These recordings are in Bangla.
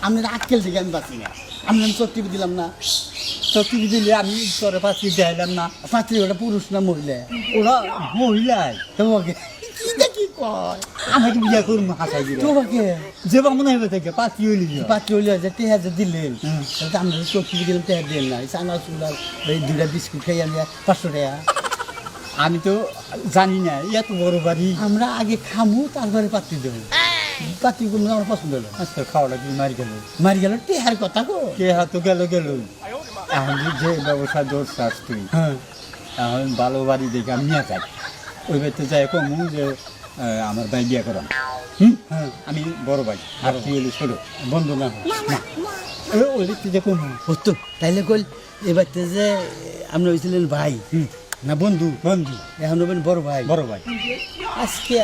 আপনার আক্কেল থেকে আমি বাঁচি না। আমি চোখ টিপি দিলাম না, তো তুমি দিলে আমি তোর পাত্রী দেখাইলাম না। পাত্রী ওটা পুরুষ না মহিলা? ওরা মহিলাই তোমাকে কি কয়? আমাকে বিয়ে করুন হাসাই দিল তোমাকে যে মনে হবে থেকে পাত্রী হইলি পাত্রী হইলে যে টেহা যে দিলেন, আমরা চোখ টিপি দিলাম, টেহা দিলেন না। চানা চুলার এই 2টা বিস্কুট খাই আমি 500 টাকা। আমি তো জানি না এত বড় বাড়ি। আমরা আগে খামু তারপরে পাত্রী দেবো। পাত্রী কোনো আমার পছন্দ হলো না। আজকাল খাওয়াটা কি মারি গেল মারি গেল টেহার কথা গো। কে হাতো গেল এখন যে ব্যবসা দৌড় চাস তুই, হ্যাঁ এখন ভালো বাড়ি দেখে আমি নিয়ে যাই। ওই বাড়িতে যাই কমু যে আমার ভাই বিয়ে করাম। হ্যাঁ আমি বড় ভাই আর তুই হলি ছোট বন্ধু না ওই ব্যক্তি যে কমু হতো। তাইলে কইল এবার যে আপনি হয়েছিলেন ভাই না বন্ধু? বন্ধু এখন হবেন বড় ভাই। বড় ভাই। আজকে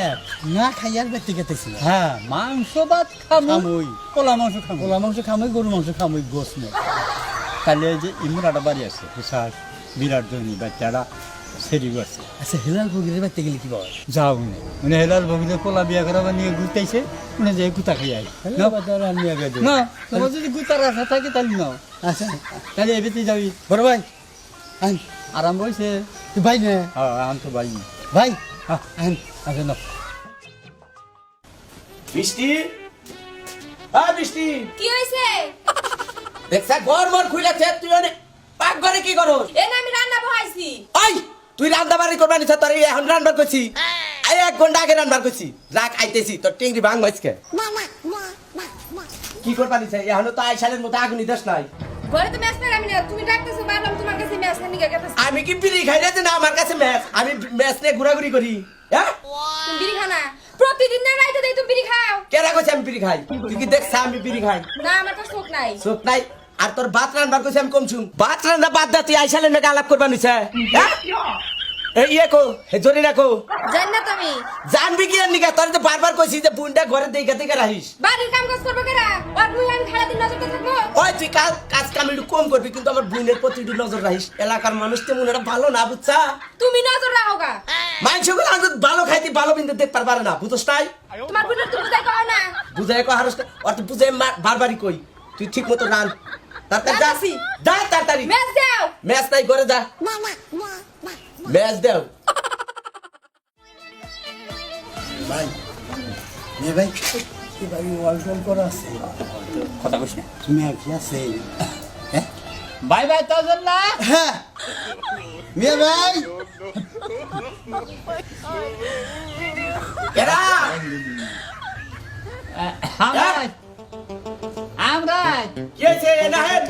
না খাইয়ার ব্যক্তি গেতেছিল। হ্যাঁ মাংস ভাত খামু, খামুই পোলা মাংস খামু। পোলা মাংস খামই, গরু মাংস খামই, গোস নেই। তাহলে যে ইমরাটা বাড়ি আছে বিশাল বিরাট ধনী বাচ্চারা সেরি আছে। আচ্ছা হেলাল ফকিরের ব্যক্তি গেলে কি পাওয়া? যাও মানে হেলাল ভগিতে পোলা বিয়া করাবার নিয়ে ঘুরতেছে মানে যে গুতা খাই আই না তোমার যদি গুতার আশা থাকে তাহলে নাও। আচ্ছা তাহলে এবেতে যাবি। বড় ভাই আন, আরাম হয়েছে। তুই ভাই না? হ্যাঁ আম তো বাড়ি। ভাই হ্যাঁ আন। আচ্ছা না বৃষ্টি, বৃষ্টি কি হইছে? দেখছা ঘর মর খুইলাছে, তুই অনেক পাক ঘরে কি করো? এ না আমি রান্না বহাইছি। ওই তুই রান্না বাড়ি করবা নিছ, তোর এখন রান্নার করছি। এই 1 ঘন্টা আগে রান্নার করছি। রাখ আইতেছি, তোর টেংরি ভাঙ মাইছকে কি করবা নিছ? এখনো তো আইসালের মতো আগুনি দেশ নাই। ঘরে তো ম্যাচ আমি না, তুমি ডাকতেছো বারবার তোমার কাছে ম্যাচ না নিয়ে গেতেছ। আমি কি বিড়ি খাই না যে না আমার কাছে ম্যাচ? আমি ম্যাচ নিয়ে ঘোরাঘুরি করি। হ্যাঁ তুমি বিড়ি খাও না? প্রতিদিন না রাইতে দেই তুমি বিড়ি খাও? কেরা কইছে আমি বিড়ি খাই? তুই কি দেখছ আমি বিড়ি খাই? না আমার তো শোক নাই। চোখ নাই। আর তোর ভাত রান্নার কইছে আমি কমছুম। ভাত রান্না বাদ দা, তুই আইসালের নাকি আলাপ করবা নিছ? হ্যাঁ এই ইয়ে কো হে জরি রাখো। জান না তুমি জানবি কি আর নিকা? তোর তো বারবার কইছি যে বুনটা ঘরে দেখে দেখে রাখিস। বাড়ির কাম কাজ করবে কেরা? আর মুই আমি সারা দিন নজরতে থাকবো? ওই তুই কাজ কাম একটু কম করবি, কিন্তু আমার বুনের প্রতি একটু নজর রাখিস। এলাকার মানুষ তেমন এটা ভালো না, বুঝছা? তুমি নজর রাখো গা। মানুষগুলো আজ ভালো খাইতে ভালো বিন্দু দেখতে পারে না, বুঝছ নাই? তোমার বুঝলে তুমি বুঝাই কও না। বুঝাই কো হারস আর তুই বুঝাই বারবারই কই। তুই ঠিক মতো রান, তাড়াতাড়ি যা। রান্নাছি। যা তাড়াতাড়ি। ম্যাচ দাও। ম্যাচ নাই ঘরে যা, ম্যাচ দেও। ভাই মে ভাই কি ভাই ওয়ালটল করা আছে? কথা কইস না। তুমি আর কি আছে? হ্যাঁ বাই বাই তাজন না। হ্যাঁ মে ভাই এরা আমরা আমরা কি হয়েছে? না হেন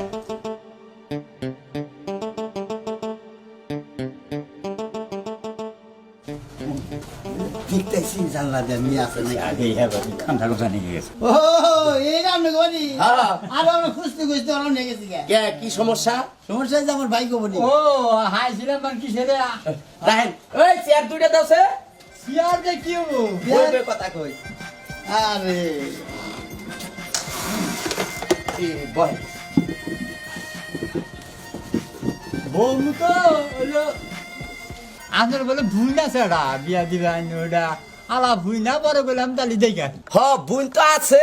দেখতেছি জানলা দিয়ে মেয়ে আছে নাকি? আগে হ্যাঁ বাড়ি খান্ডা কথা নিয়ে গেছে। ও এই রান্না করি হ্যাঁ। আর আমরা খুঁজতে খুঁজতে ওরা নিয়ে গেছি গে। কে কি সমস্যা? সমস্যা যে আমার ভাই কবনি। ও হাইছিলাম মানে কি ছেলে রাহেন ওই চেয়ার দুইটা দাওছে। সিয়ার যে কি হবো? বলবে কথা কই। আরে এ বল বউ তো হলো আপনার বলে ভুল না সেটা বিয়া দিবেন ওটা আলা ভুল না পরে বললাম তাহলে দেখা হ বুন তো আছে,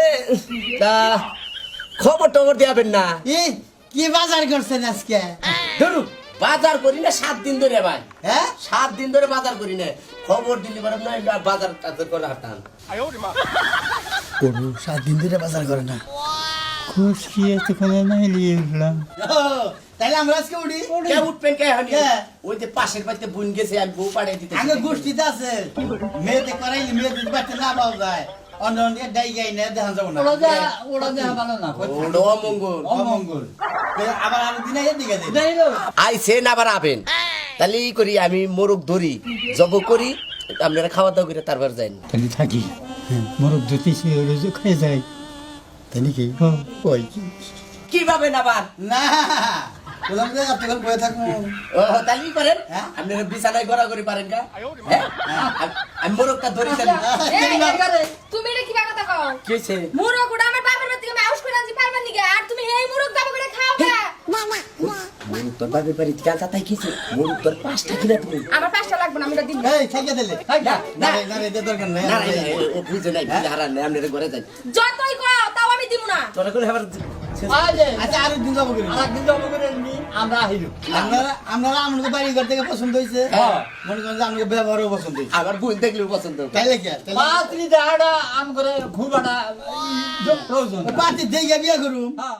তা খবর টবর দিয়াবেন না? এই কি বাজার করছেন আজকে? ধরু বাজার করি না 7 দিন ধরে ভাই। হ্যাঁ 7 দিন ধরে বাজার করি না, খবর দিলি পারব না। বাজার টাজার করে হাঁটান। গরু 7 দিন ধরে বাজার করে না। খুশ কি এতক্ষণে নাই নিয়ে এলাম। ও, তাহলে আমরা আজকে উঠি। কে উঠবেন কে হানি? কে? ওই যে পাশের বাড়িতে বুন গেছে, আমি বউ পাঠিয়ে দিতে। আগে গোষ্ঠীতে আছে মেয়েতে করাইলি মেয়েতে বাচ্চা না পাওয়া যায়, অন্য অন্য ডাই গাই না দেখা যাবো না। ওরা যা ভালো না ওলো অমঙ্গল। অমঙ্গল আবার আরো দিন এদিকে দিন। আইসেন আবার আবেন, তাহলে ই করি আমি মোরগ ধরি জব করি, আপনারা খাওয়া দাওয়া করে তারপর যাইন। তাহলে থাকি মোরগ ধুতি খেয়ে যায় তাই নাকি? ওই কি পাবেন আবার? না বললাম যে আপনার বয়ে থাকুন। ও তাহলে ই করেন, হ্যাঁ? আপনারা বিছানায় গড়াগড়ি পারেন কা? হ্যাঁ? আমি মোরগটা ধরি তাহলে। তুমি এটা কি কথা কও? কি হয়েছে? মুরগ ওটা আমার বাবার বাড়ি থেকে আমি আউশ করে আনছি পারবার নিগে, আর তুমি এই মুরগ দাবো করে খাও কে? মোরগ তোর বাপের বাড়িতে কাঁচা তাই খেয়েছে, মোরগ তোর 5টা কিনা তুমি। আমার 5টা লাগবে না, আমি এটা দিন। এই থাকিয়ে দিলে না, না না, রে না রে দরকার নাই। না, না, ও বুঝে নাই, বুঝে হারান নাই, আপনারা ঘরে যান। যতই কও তাও আমি দিব না। তোরা করে আবার আচ্ছা আর দিন যাবো করে আরেকদিন যাবো করে নি, আমরা আহিলু। আপনারা আমাকে বাড়ি ঘর থেকে পছন্দ হয়েছে হ্যাঁ। মনে করেন যে আমাকে ব্যবহারও পছন্দ হয়েছে আমার বোন দেখলেও পছন্দ হবে। তাইলে কি আর? তাইলে- পাত্রী দেখাটা আম করে খুব একটা প্রয়োজন। বাতি দিয়ে বিয়া করুন হ্যাঁ।